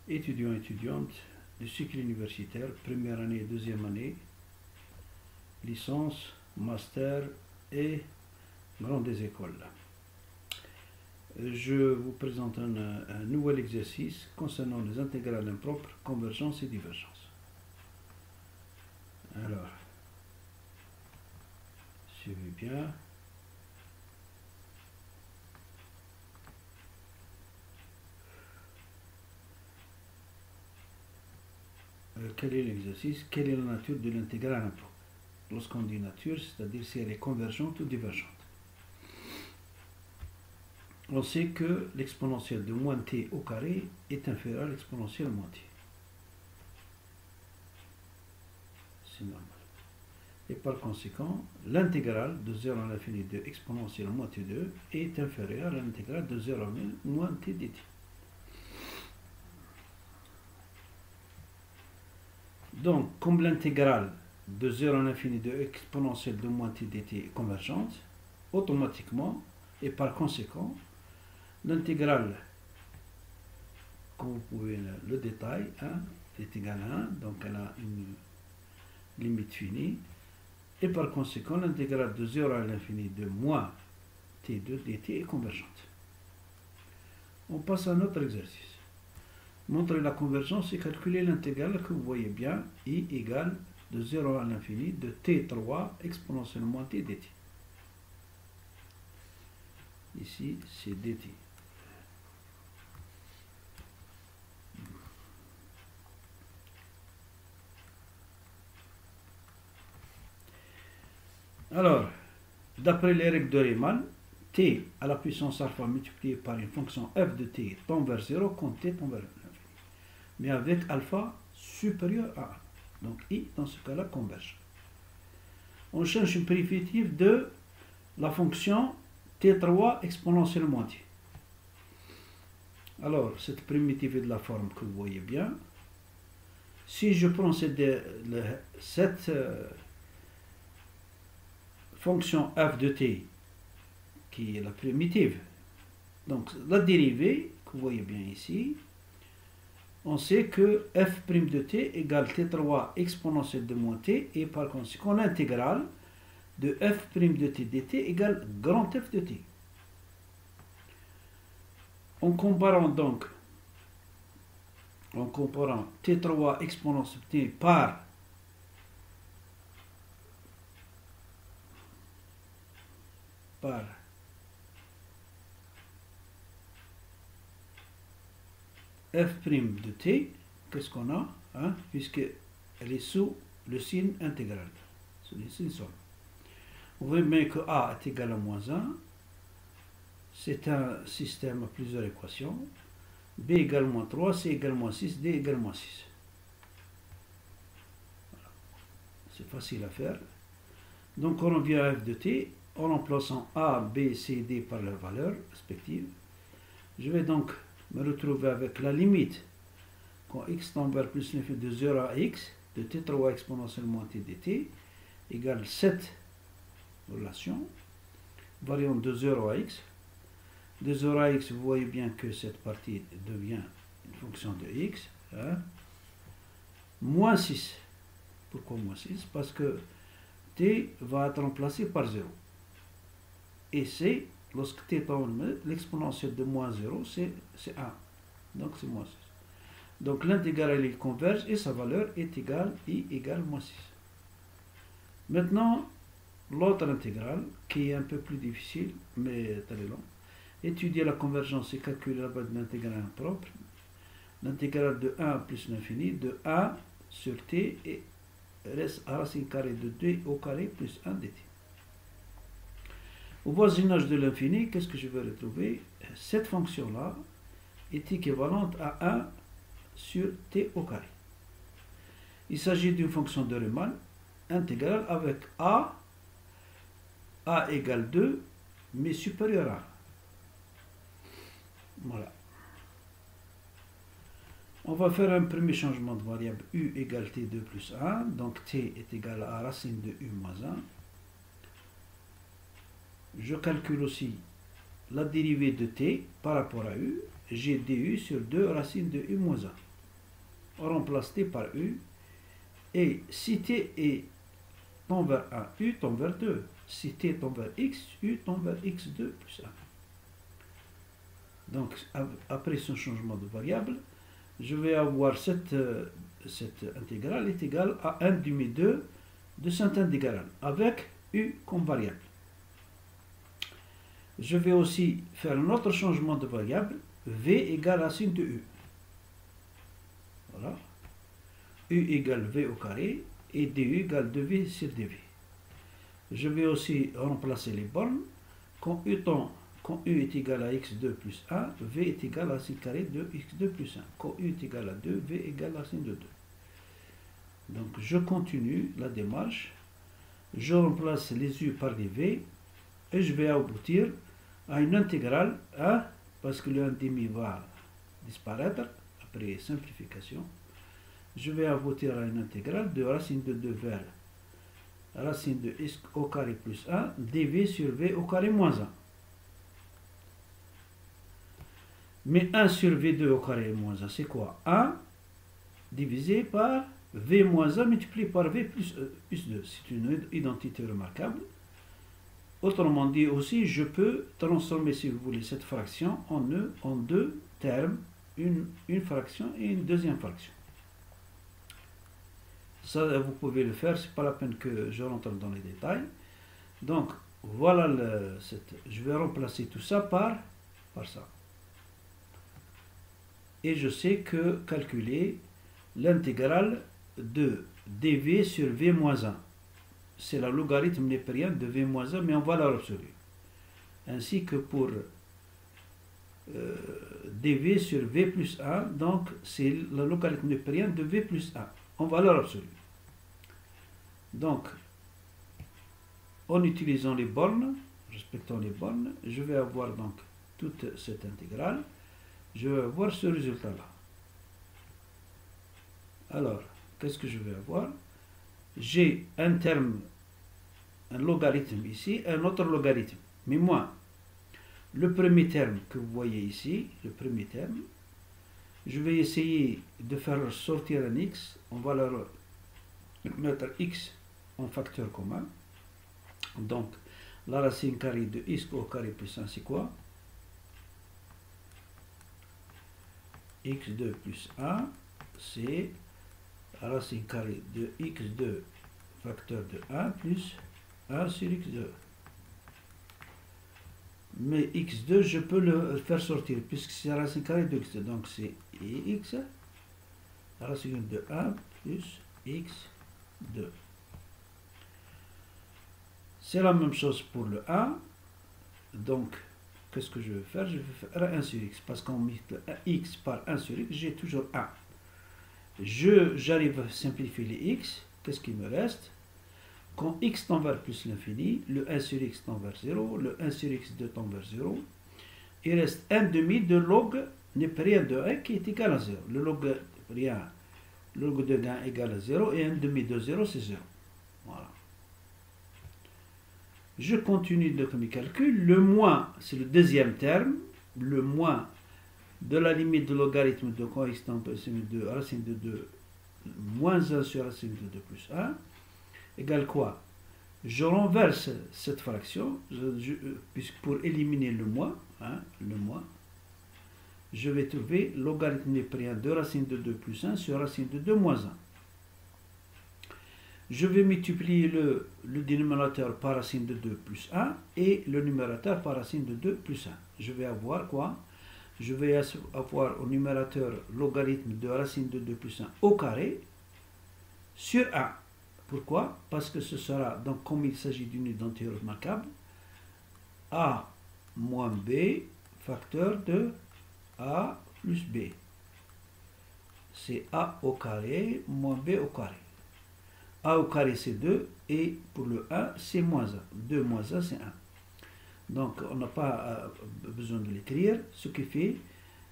étudiants et étudiantes du cycle universitaire, première année et deuxième année, licence, master et grande des écoles. Je vous présente un nouvel exercice concernant les intégrales impropres, convergence et divergence. Alors, suivez bien. Quel est l'exercice? Quelle est la nature de l'intégrale impropre? Lorsqu'on dit nature, c'est-à-dire si elle est convergente ou divergente. On sait que l'exponentielle de moins t au carré est inférieure à l'exponentielle moins t. C'est normal. Et par conséquent, l'intégrale de 0 à l'infini de exponentielle moins t2 est inférieure à l'intégrale de 0 à moins t dt. Donc, comme l'intégrale de 0 à l'infini de exponentielle de moins t dt est convergente, automatiquement, et par conséquent, l'intégrale, comme vous pouvez le détail, est égale à 1, donc elle a une limite finie, et par conséquent, l'intégrale de 0 à l'infini de moins t2 dt est convergente. On passe à notre exercice. Montrer la convergence et calculer l'intégrale que vous voyez bien, i égale de 0 à l'infini de t3 exponentiellement t dt. Ici, c'est dt. Alors, d'après les règles de Riemann, t à la puissance alpha multiplié par une fonction f de t tend vers 0 quand t tend vers l'infini. Mais avec alpha supérieur à 1. Donc i, dans ce cas-là, converge. On cherche une primitive de la fonction t3 exponentiellement t. Alors, cette primitive est de la forme que vous voyez bien. Si je prends cette fonction f de t, qui est la primitive, donc la dérivée, que vous voyez bien ici, on sait que f' de t égale t3 exponentielle de moins t, et par conséquent l'intégrale de f' de t dt égale grand F de t. En comparant t3 exponentielle de t par f' de t, qu'est-ce qu'on a, puisqu'elle est sous le signe intégral, sous le signe somme. Vous voyez bien que a est égal à moins 1, c'est un système à plusieurs équations, b égale moins 3, c égale moins 6, d égale moins 6. Voilà. C'est facile à faire. Donc on revient à f de t, en remplaçant a, b, c, d par leurs valeurs respectives. Je vais donc me retrouver avec la limite quand x tend vers plus l'infini de 0 à x de t3 exponentiellement t dt égale cette relation variant de 0 à x. De 0 à x, vous voyez bien que cette partie devient une fonction de x. Moins 6. Pourquoi moins 6? Parce que t va être remplacé par 0. Et c, lorsque t tend l'exponentielle de moins 0, c'est 1. Donc c'est moins 6. Donc l'intégrale elle converge et sa valeur est égale i égale moins 6. Maintenant, l'autre intégrale, qui est un peu plus difficile, mais très long. Étudier la convergence et calculer la base de l'intégrale impropre. L'intégrale de 1 plus l'infini de 1 sur t et reste à racine carrée de 2 au carré plus 1 dt. Au voisinage de l'infini, qu'est-ce que je vais retrouver? Cette fonction-là est équivalente à 1 sur t au carré. Il s'agit d'une fonction de Riemann intégrale avec a égale 2, mais supérieur à 1. Voilà. On va faire un premier changement de variable u égale t2 plus 1. Donc t est égal à racine de u moins 1. Je calcule aussi la dérivée de t par rapport à u. J'ai du sur 2 racine de u moins 1. on remplace t par u. Et si t tend vers 1, u tend vers 2. Si t tend vers x, u tend vers x2 plus 1. Donc, après ce changement de variable, je vais avoir cette intégrale est égale à 1 demi 2 de cette intégrale, avec u comme variable. Je vais aussi faire un autre changement de variable, v égale racine de u. Voilà. U égale v au carré et du égale 2v sur dv. Je vais aussi remplacer les bornes. Quand u est égal à x2 plus 1, v est égal à racine carrée de x2 plus 1. Quand u est égal à 2, v égale racine de 2. Donc je continue la démarche. Je remplace les u par des v et je vais aboutir à une intégrale 1, parce que le 1 demi va disparaître après simplification. Je vais aboutir à une intégrale de racine de 2 vers racine de x au carré plus 1 dv sur v au carré moins 1. Mais 1 sur v2 au carré moins 1, c'est quoi? 1 divisé par v moins 1 multiplié par v plus 2. C'est une identité remarquable. Autrement dit aussi, je peux transformer, si vous voulez, cette fraction en deux termes, une fraction et une deuxième fraction. Ça, vous pouvez le faire, c'est pas la peine que je rentre dans les détails. Donc, voilà, je vais remplacer tout ça par ça. Et je sais que calculer l'intégrale de dv sur v moins 1. C'est le logarithme népérien de v moins 1, mais en valeur absolue. Ainsi que pour dv sur v plus 1, donc c'est le logarithme népérien de v plus 1, en valeur absolue. Donc, en utilisant les bornes, respectant les bornes, je vais avoir donc toute cette intégrale. Je vais avoir ce résultat-là. Alors, qu'est-ce que je vais avoir? J'ai un terme, un logarithme ici, un autre logarithme. Mais moi, le premier terme que vous voyez ici, le premier terme, je vais essayer de faire sortir un x. On va leur mettre x en facteur commun. Donc, la racine carrée de x au carré plus 1, c'est quoi? x2 plus 1, c'est la racine carrée de x2 facteur de 1 plus 1 sur x2. Mais x2, je peux le faire sortir puisque c'est la racine carrée de x2. Donc c'est x, la racine de 1 plus x2. C'est la même chose pour le 1. Donc, qu'est-ce que je vais faire? Je vais faire 1 sur x, parce qu'on met x par 1 sur x, j'ai toujours 1. J'arrive à simplifier les x. Qu'est-ce qu'il me reste? Quand x tend vers plus l'infini, le 1 sur x tend vers 0, le 1 sur x2 tend vers 0. Il reste 1 demi de log népérien de 1 qui est égal à 0. Le log de 1 égale à 0 et 1 demi de 0, c'est 0. Voilà. Je continue de mes calculs. Le moins, c'est le deuxième terme. Le moins de la limite de logarithme de quand x tend de racine de 2 moins 1 sur racine de 2 plus 1 égale quoi? Je renverse cette fraction, puisque pour éliminer le moins, je vais trouver logarithme népérien de racine de 2 plus 1 sur racine de 2 moins 1. Je vais multiplier le dénominateur par racine de 2 plus 1 et le numérateur par racine de 2 plus 1. Je vais avoir quoi? Je vais avoir au numérateur logarithme de racine de 2 plus 1 au carré sur 1. Pourquoi? Parce que ce sera, donc comme il s'agit d'une identité remarquable, a moins b facteur de a plus b. C'est a au carré moins b au carré. A au carré c'est 2 et pour le 1 c'est moins 1. 2 moins 1 c'est 1. Donc on n'a pas besoin de l'écrire. Ce qui fait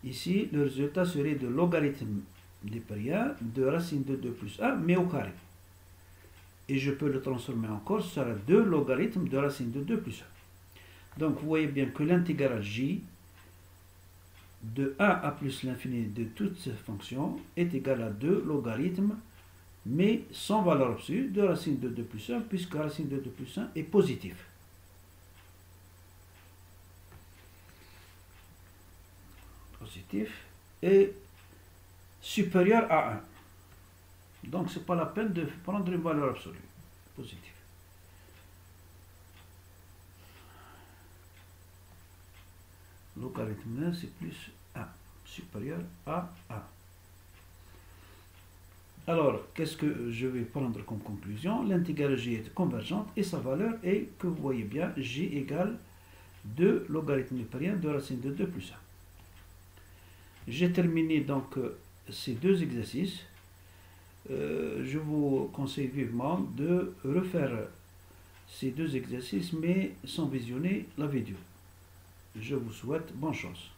ici le résultat serait de logarithme népérien de racine de 2 plus 1 mais au carré. Et je peux le transformer encore, ce sera 2 logarithmes de racine de 2 plus 1. Donc vous voyez bien que l'intégrale j de 1 à plus l'infini de toutes ces fonctions est égal à 2 logarithmes, mais sans valeur absolue, de racine de 2 plus 1, puisque racine de 2 plus 1 est positif. Positif et supérieur à 1. Donc, ce n'est pas la peine de prendre une valeur absolue. Positive. Logarithme 1, c'est plus 1. Supérieur à 1. Alors, qu'est-ce que je vais prendre comme conclusion? L'intégrale j est convergente et sa valeur est, que vous voyez bien, j égale 2 logarithme népérien de racine de 2 plus 1. J'ai terminé donc ces deux exercices. Je vous conseille vivement de refaire ces deux exercices, mais sans visionner la vidéo. Je vous souhaite bonne chance.